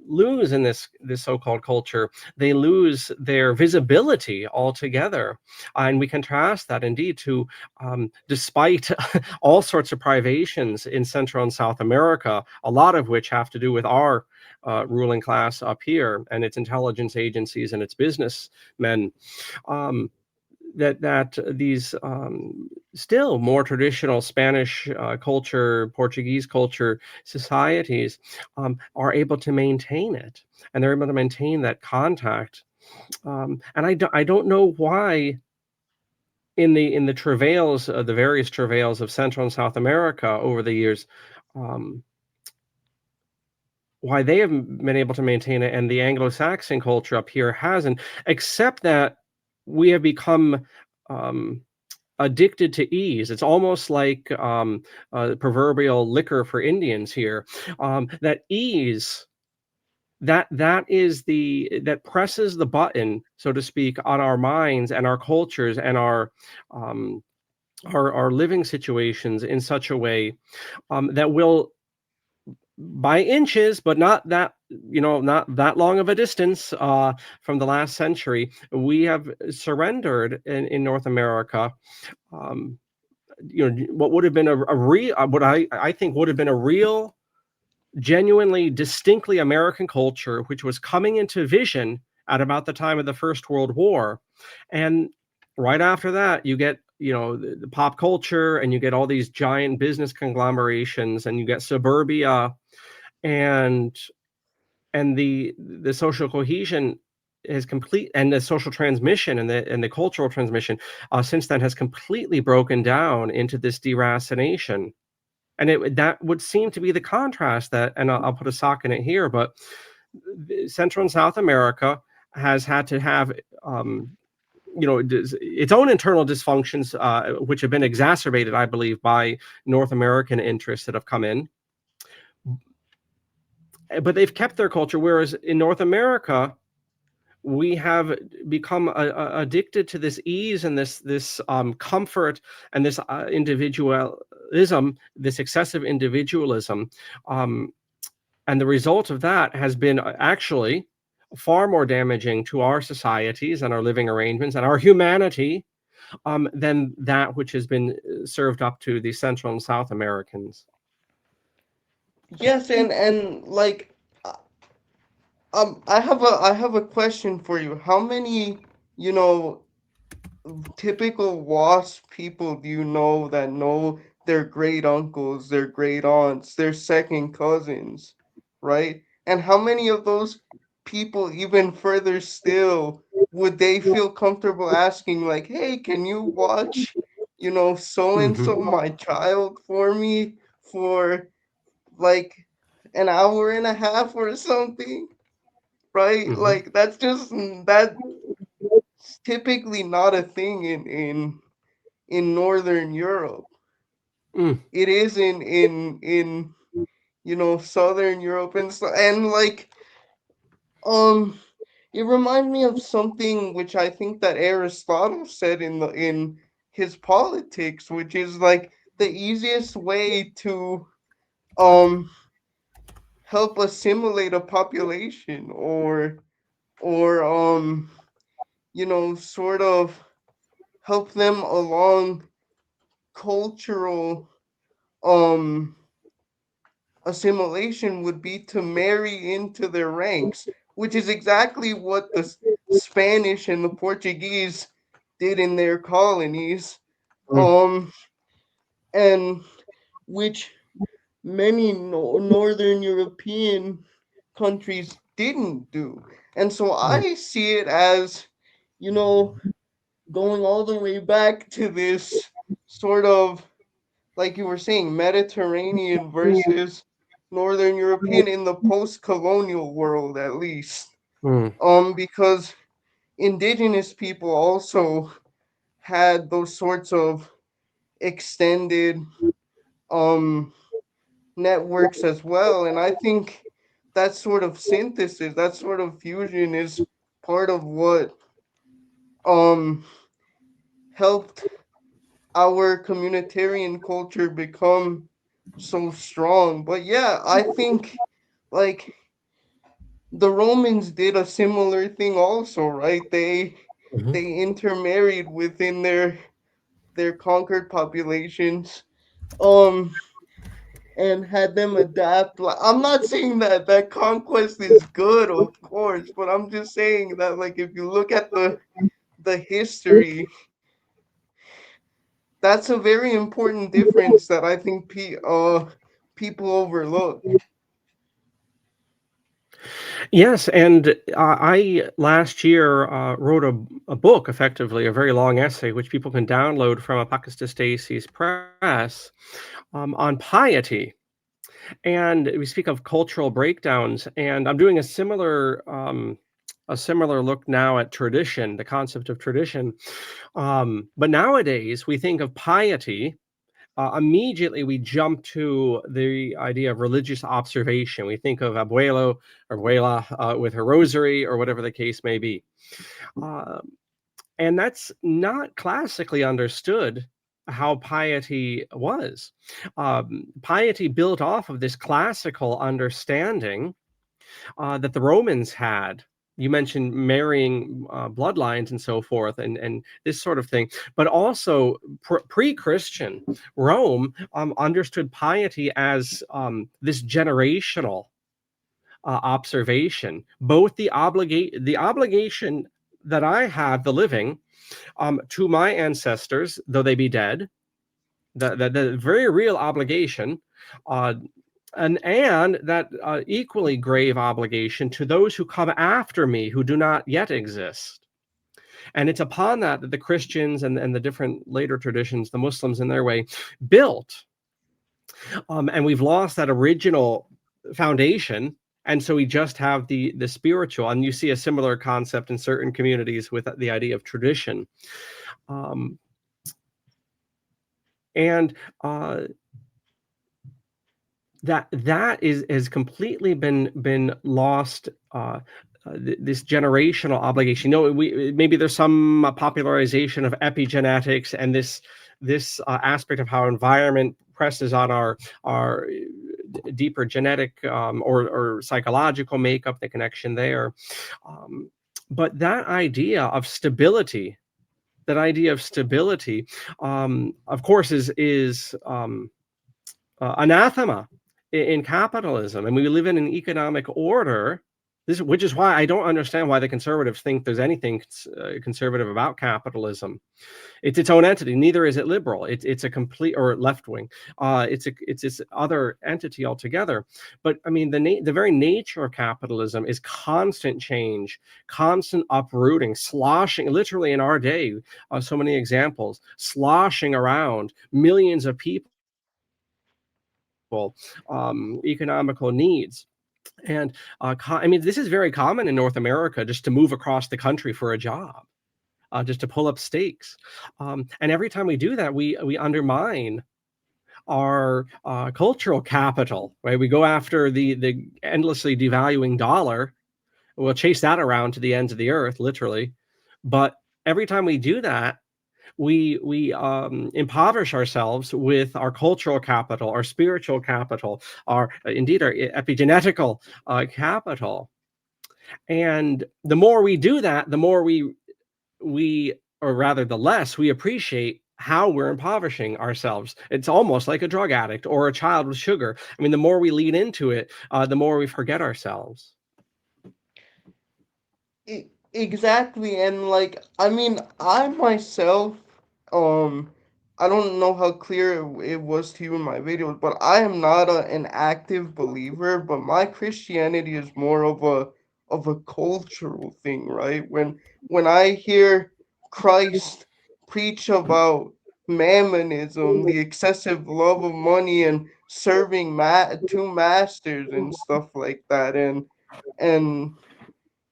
[SPEAKER 1] lose in this so-called culture. They lose their visibility altogether. And we contrast that indeed to despite all sorts of privations in Central and South America, a lot of which have to do with our ruling class up here and its intelligence agencies and its businessmen. um, that these still more traditional Spanish culture, Portuguese culture societies are able to maintain it, and they're able to maintain that contact. And I don't know why in the travails, the various travails of Central and South America over the years, um, why they haven't been able to maintain it, and the Anglo-Saxon culture up here hasn't, except that we have become um, addicted to ease. It's almost like proverbial liquor for Indians here. That ease, that is that presses the button, so to speak, on our minds and our cultures and um, our living situations in such a way that will, by inches, but not that, not that long of a distance from the last century, we have surrendered in North America. Um, what would have been a real, what I think would have been a real, genuinely, distinctly American culture, which was coming into vision at about the time of the First World War, and right after that, you get the pop culture, and you get all these giant business conglomerations, and you get suburbia, and the social cohesion is complete, and the social transmission and the cultural transmission since then has completely broken down into this deracination. And that would seem to be the contrast that, and I'll put a sock in it here, but Central and South America has had to have its own internal dysfunctions, which have been exacerbated, I believe, by North American interests that have come in, but they've kept their culture. Whereas in North America, we have become addicted to this ease and this comfort and this individualism, this excessive individualism, um, and the result of that has been actually far more damaging to our societies and our living arrangements and our humanity than that which has been served up to the Central and South Americans.
[SPEAKER 2] Yes, and like I have a question for you. How many, you know, typical WASP people do you know that know their great uncles, their great aunts, their second cousins, right? And how many of those people, even further still, would they feel comfortable asking, like, hey, can you watch, so and
[SPEAKER 1] Hmm.
[SPEAKER 2] so, my child, for me for like an hour and a half or something, right?
[SPEAKER 1] Hmm.
[SPEAKER 2] Like, that's typically not a thing in Northern Europe.
[SPEAKER 1] Mm.
[SPEAKER 2] It is in Southern Europe and like um it reminds me of something which I think that Aristotle said in his Politics, which is like the easiest way to um help assimilate a population or sort of help them along cultural um assimilation would be to marry into their ranks, which is exactly what the Spanish and the Portuguese did in their colonies,
[SPEAKER 1] Mm.
[SPEAKER 2] um, and which many Northern European countries didn't do. And so
[SPEAKER 1] Mm.
[SPEAKER 2] I see it as, you know, going all the way back to this sort of, like you were saying, Mediterranean versus Northern European in the post-colonial world, at least.
[SPEAKER 1] Mm.
[SPEAKER 2] Because indigenous people also had those sorts of extended um networks as well, and I think that sort of synthesis, that sort of fusion, is part of what um helped our communitarian culture become so strong. But yeah, I think like the Romans did a similar thing also, right?
[SPEAKER 1] Mhm.
[SPEAKER 2] They intermarried within their conquered populations, um, and had them adapt. Like, I'm not saying that conquest is good, of course, but I'm just saying that, like, if you look at the history, that's a very important difference that I think people overlook.
[SPEAKER 1] Yes, and I last year wrote a book, effectively a very long essay, which people can download from Apocatastasis Press, on piety. And we speak of cultural breakdowns, and I'm doing a similar look now at tradition, the concept of tradition. But nowadays, we think of piety. Immediately, we jump to the idea of religious observation. We think of abuelo or abuela with her rosary or whatever the case may be. Uh, and that's not classically understood how piety was. Piety built off of this classical understanding that the Romans had. You mentioned marrying bloodlines and so forth, and this sort of thing. But also, pre-Christian Rome understood piety as this generational observation, both the obligation that I have, the living, to my ancestors, though they be dead, the very real obligation, uh, and that equally grave obligation to those who come after me who do not yet exist. And it's upon that that the Christians and the different later traditions, the Muslims in their way, built. And we've lost that original foundation. And so we just have the spiritual. And you see a similar concept in certain communities with the idea of tradition. Um, and that is has completely been lost. This generational obligation. You know, maybe there's some popularization of epigenetics and this aspect of how environment presses on our deeper genetic or psychological makeup, the connection there. Um, but that idea of stability, of course, is anathema in capitalism, and we live in an economic order. Which is why I don't understand why the conservatives think there's anything conservative about capitalism. It's its own entity. Neither is it liberal. It's a complete or left wing. It's this other entity altogether. But I mean, the very nature of capitalism is constant change, constant uprooting, sloshing. Literally in our day, so many examples, sloshing around millions of people, economical needs. And I mean, this is very common in North America, just to move across the country for a job, just to pull up stakes. And every time we do that, we undermine our cultural capital, right? We go after the endlessly devaluing dollar. We'll chase that around to the ends of the earth, literally. But every time we do that, we impoverish ourselves with our cultural capital, our spiritual capital, our indeed our epigenetical capital. And the more we do that, the more we or rather the less we appreciate how we're impoverishing ourselves. It's almost like a drug addict or a child with sugar. I mean, the more we lean into it, the more we forget ourselves.
[SPEAKER 2] Exactly, and like I mean, I myself, um, I don't know how clear it was to you in my videos, but I am not an active believer. But my Christianity is more of a cultural thing, right? When I hear Christ preach about mammonism, the excessive love of money, and serving two masters and stuff like that, and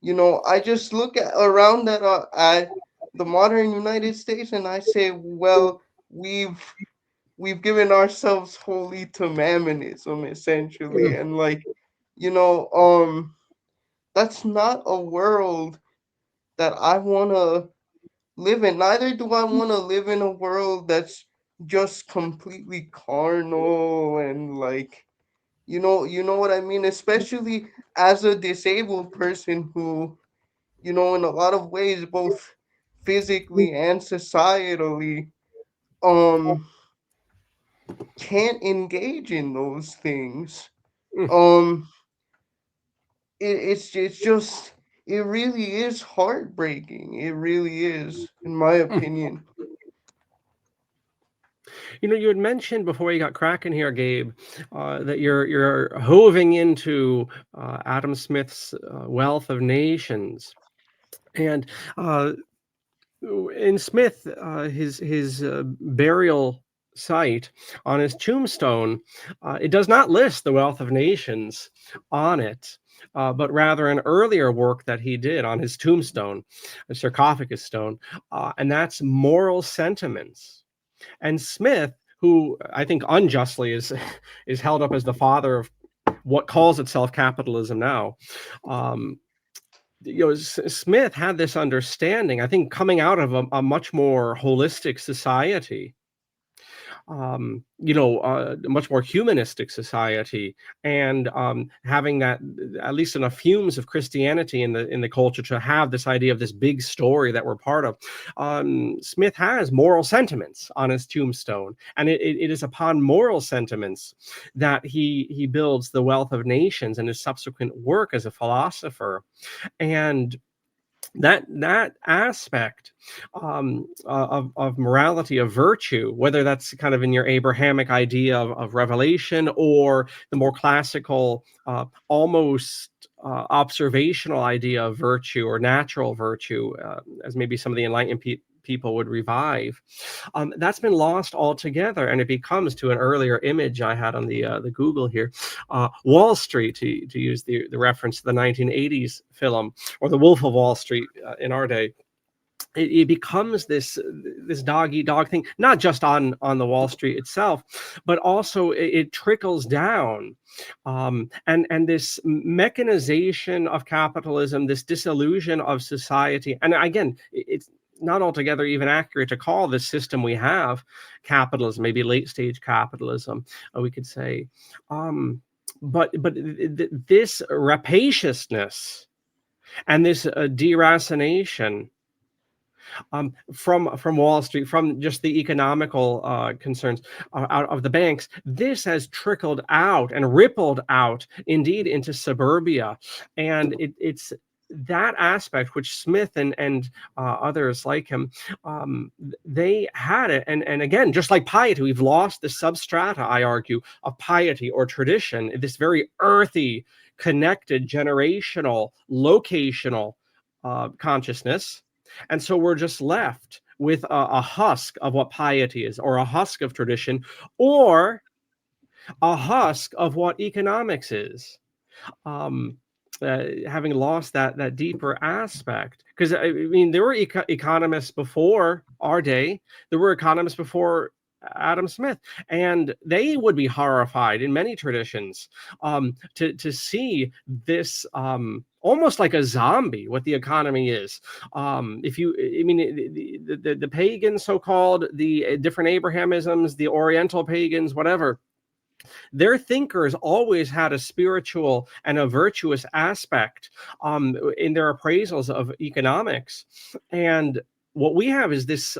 [SPEAKER 2] I just look around at the modern United States and I say, well, we've we've given ourselves wholly to mammonism essentially, and like, you know, that's not a world that I want to live in. Neither do I want to live in a world that's just completely carnal and like, you know what I mean, especially as a disabled person who, in a lot of ways, both physically and societally, um, can't engage in those things.
[SPEAKER 1] Mm.
[SPEAKER 2] Um, it's just, it really is heartbreaking. It really is, in my
[SPEAKER 1] Mm.
[SPEAKER 2] opinion.
[SPEAKER 1] You had mentioned before you got cracking here, Gabe, that you're hoving into Adam Smith's Wealth of Nations, and uh, in Smith, his burial site on his tombstone, it does not list the Wealth of Nations on it. But rather an earlier work that he did on his tombstone, a sarcophagus stone, and that's Moral Sentiments. And Smith, who I think unjustly is is held up as the father of what calls itself capitalism now, um, Smith had this understanding, I think, coming out of a much more holistic society, a much more humanistic society, and having that at least enough fumes of Christianity in the culture to have this idea of this big story that we're part of. Smith has moral sentiments on his tombstone, and it is upon moral sentiments that he builds the Wealth of Nations and his subsequent work as a philosopher. And that aspect of morality, of virtue, whether that's kind of in your Abrahamic idea of revelation, or the more classical, almost observational idea of virtue or natural virtue, as maybe some of the Enlightenment people would revive, that's been lost altogether, and it becomes, to an earlier image I had on the Google here, Wall Street, to use the reference to the 1980s film, or the Wolf of Wall Street in our day. It becomes this dog eat dog thing, not just on the Wall Street itself, but also it trickles down, and this mechanization of capitalism, this disillusion of society. And again, it's not altogether even accurate to call this system we have capitalism, maybe late stage capitalism, we could say. But this rapaciousness and this deracination from Wall Street, from just the economical concerns out of the banks, this has trickled out and rippled out, indeed, into suburbia, and it's that aspect which Smith and others like him, they had it, and again, just like piety, we've lost the substrata, I argue, of piety or tradition, this very earthy, connected, generational, locational consciousness. And so we're just left with a husk of what piety is, or a husk of tradition, or a husk of what economics is. Um, Having lost that deeper aspect, because I mean, there were economists before our day. There were economists before Adam Smith, and they would be horrified in many traditions to see this, almost like a zombie, what the economy is. If you, I mean, the pagans, so-called, the different Abrahamisms, the Oriental pagans, whatever, their thinkers always had a spiritual and a virtuous aspect in their appraisals of economics. And what we have is this,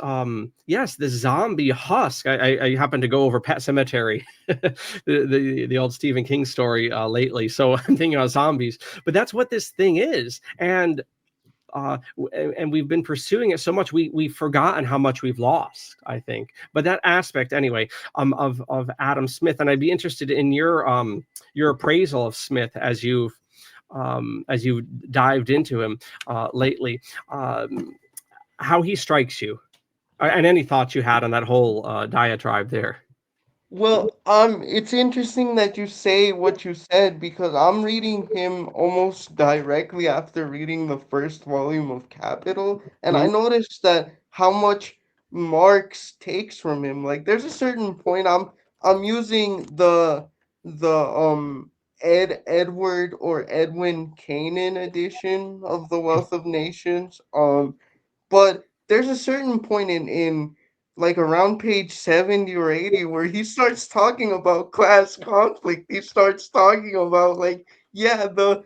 [SPEAKER 1] yes, this zombie husk. I happened to go over Pet Cemetery, the old Stephen King story lately. So I'm thinking about zombies, but that's what this thing is. And we've been pursuing it so much, we've forgotten how much we've lost, I think. But that aspect, anyway, of Adam Smith, and I'd be interested in your appraisal of Smith as you dived into him lately, how he strikes you, and any thoughts you had on that whole diatribe there.
[SPEAKER 2] Well, it's interesting that you say what you said because I'm reading him almost directly after reading the first volume of Capital, and I
[SPEAKER 1] Mhm.
[SPEAKER 2] noticed that how much Marx takes from him. Like, there's a certain point I'm using the Edward or Edwin Canaan edition of The Wealth of Nations. But there's a certain point in like around page 70 or 80 where he starts talking about class conflict. He starts talking about like, yeah, the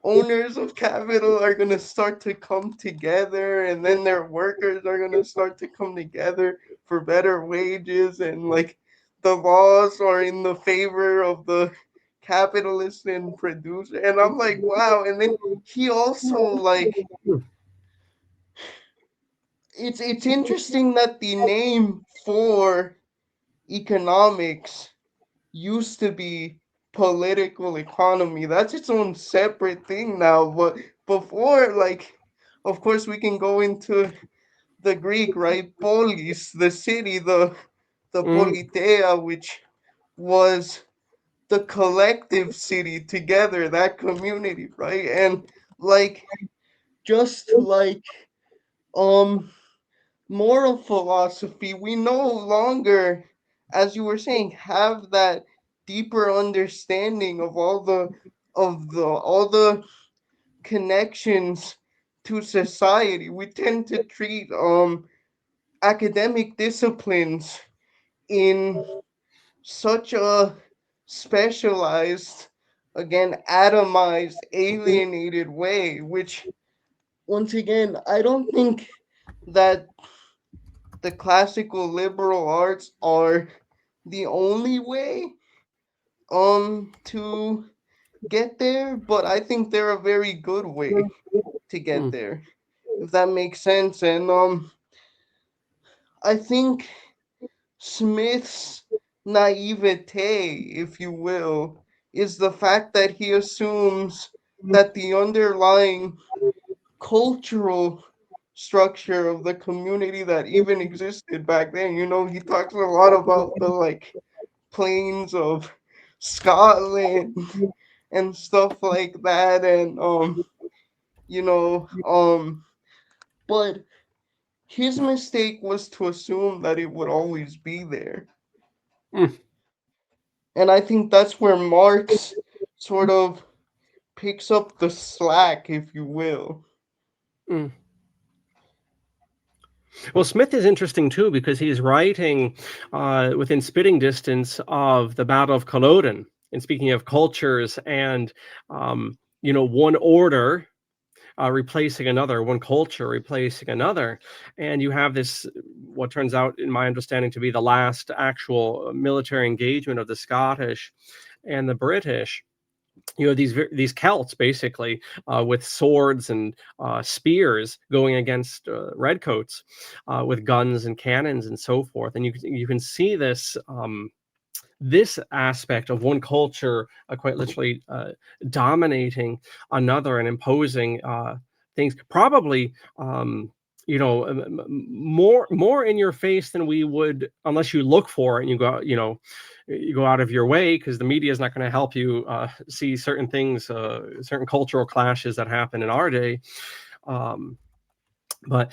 [SPEAKER 2] owners of capital are going to start to come together, and then their workers are going to start to come together for better wages, and like the laws are in the favor of the capitalist and producer. And I'm like, wow. And then he also like it's interesting that the name for economics used to be political economy. That's its own separate thing now. But before, like, of course, we can go into the Greek, right? Polis, the city, the
[SPEAKER 1] Mm,
[SPEAKER 2] politea, which was the collective city together, that community, right? And like, just like um moral philosophy, we no longer, as you were saying, have that deeper understanding of all the connections to society. We tend to treat academic disciplines in such a specialized, again, atomized, alienated way, which, once again, I don't think that the classical liberal arts are the only way to get there, but I think they're a very good way to get
[SPEAKER 1] mm,
[SPEAKER 2] there, if that makes sense. And I think Smith's naivete, if you will, is the fact that he assumes that the underlying cultural structure of the community that even existed back then, he talks a lot about the like plains of Scotland and stuff like that. And you know but his mistake was to assume that it would always be there.
[SPEAKER 1] mm,
[SPEAKER 2] And I think that's where Marx sort of picks up the slack, if you will.
[SPEAKER 1] mm. Well, Smith is interesting too because he's writing within spitting distance of the Battle of Culloden. And speaking of cultures and one order replacing another, one culture replacing another. And you have this, what turns out, in my understanding, to be the last actual military engagement of the Scottish and the British. These Celts basically with swords and spears going against redcoats with guns and cannons and so forth. And you can see this aspect of one culture quite literally dominating another and imposing things probably more in your face than we would unless you look for it and you go out of your way, because the media is not going to help you see certain things, certain cultural clashes that happen in our day. um, but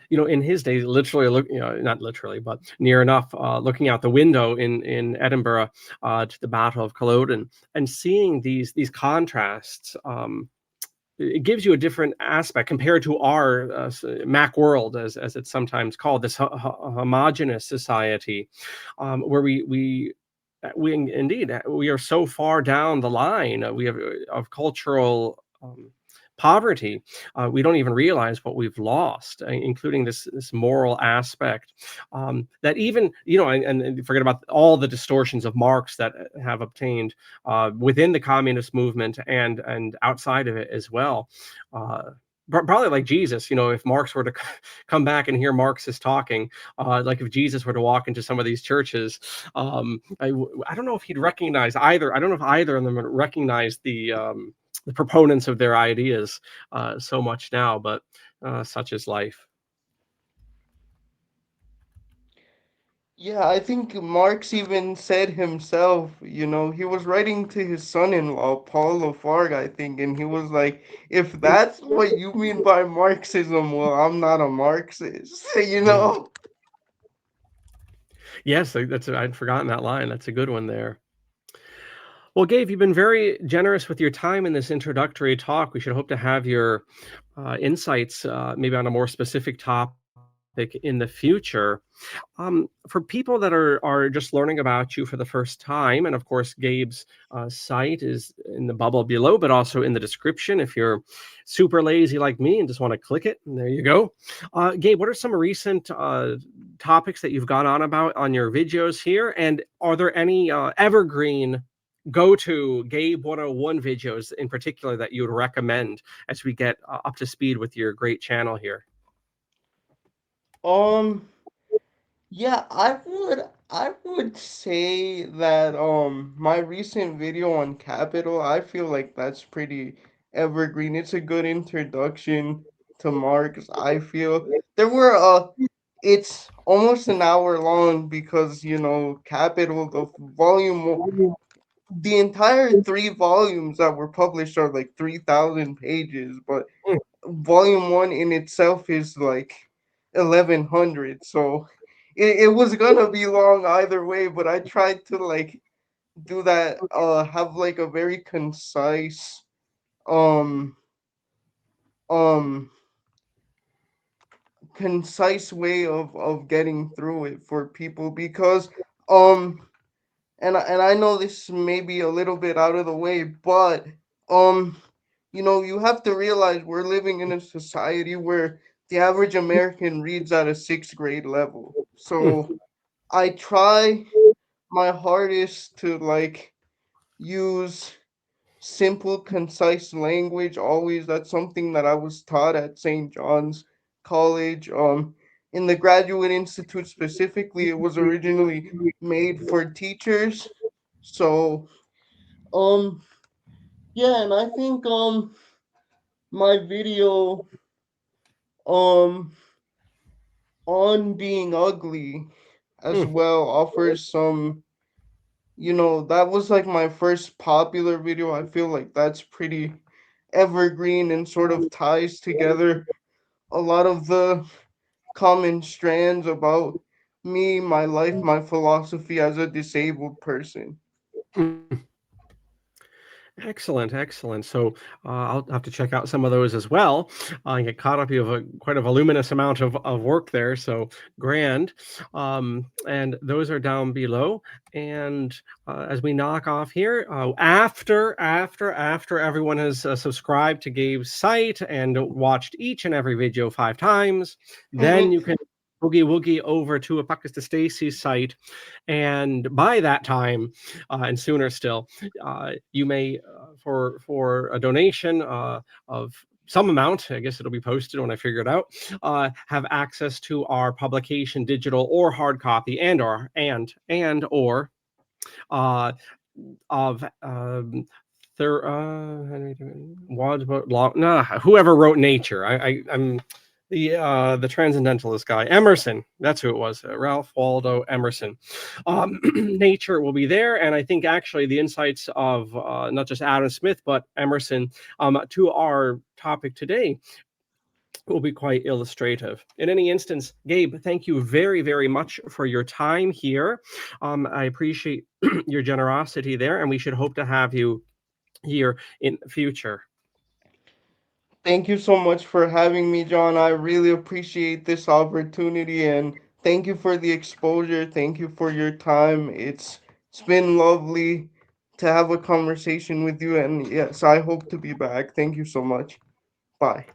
[SPEAKER 1] in his days, literally not literally, but near enough, looking out the window in Edinburgh to the Battle of Culloden and seeing these contrasts, it gives you a different aspect compared to our Mac world, as it's sometimes called, this homogenous society, where we are so far down the line. We have of cultural poverty. We don't even realize what we've lost, including this moral aspect. That even and forget about all the distortions of Marx that have obtained within the communist movement and outside of it as well. Probably like Jesus, if Marx were to come back and hear Marxists talking, like if Jesus were to walk into some of these churches, I don't know if he'd recognize either. I don't know if either of them would recognize the proponents of their ideas so much now, but such is life.
[SPEAKER 2] Yeah, I think Marx even said himself, he was writing to his son-in-law, Paul Lafargue, I think, and he was like, if that's what you mean by Marxism, well, I'm not a Marxist,
[SPEAKER 1] Yes, I'd forgotten that line. That's a good one there. Well, Gabe, you've been very generous with your time in this introductory talk. We should hope to have your insights maybe on a more specific topic in the future. For people that are just learning about you for the first time, and of course, Gabe's site is in the bubble below, but also in the description if you're super lazy like me and just want to click it, and there you go. Gabe, what are some recent topics that you've gone on about on your videos here? And are there any evergreen go-to Gabe 101 videos in particular that you would recommend as we get up to speed with your great channel here?
[SPEAKER 2] Um, yeah, I would say that my recent video on Capital, I feel like that's pretty evergreen. It's a good introduction to Marx. I feel there were it's almost an hour long because Capital, the entire three volumes that were published are like 3,000 pages, but
[SPEAKER 1] Mm,
[SPEAKER 2] volume one in itself is like 1,100. So it was gonna be long either way, but I tried to like do that, have like a very um, um, concise way of getting through it for people because, um, and I know this may be a little bit out of the way, but um you have to realize we're living in a society where the average American reads at a sixth grade level.
[SPEAKER 1] mm,
[SPEAKER 2] So I try my hardest to like use simple, concise language always. That's something that I was taught at St. John's College. In the Graduate Institute specifically, it was originally made for teachers. So, um, yeah, and I think my video um on being ugly as
[SPEAKER 1] mm,
[SPEAKER 2] well offers some, that was like my first popular video. I feel like that's pretty evergreen and sort of ties together a lot of the common strands about me, my life, my philosophy as a disabled person.
[SPEAKER 1] mm. Excellent, excellent. So I'll have to check out some of those as well. I get caught up. You have quite a voluminous amount of work there, so grand. And those are down below. And as we knock off here, after everyone has subscribed to Gabe's site and watched each and every video 5 times, then you can boogie woogie over to Apocatastasis site, and by that time, and sooner still, you may, for a donation of some amount, I guess it'll be posted when I figure it out, have access to our publication, digital or hard copy, and or uh, of Wadsworth Long, nah, whoever wrote Nature. I'm the transcendentalist guy, Emerson. That's who it was, Ralph Waldo Emerson. Nature will be there, and I think actually the insights of not just Adam Smith but Emerson to our topic today will be quite illustrative. In any instance, Gabe, thank you very, very much for your time here. I appreciate your generosity there, and we should hope to have you here in the future.
[SPEAKER 2] Thank you so much for having me, John. I really appreciate this opportunity and thank you for the exposure. Thank you for your time. It's been lovely to have a conversation with you and yes, I hope to be back. Thank you so much. Bye.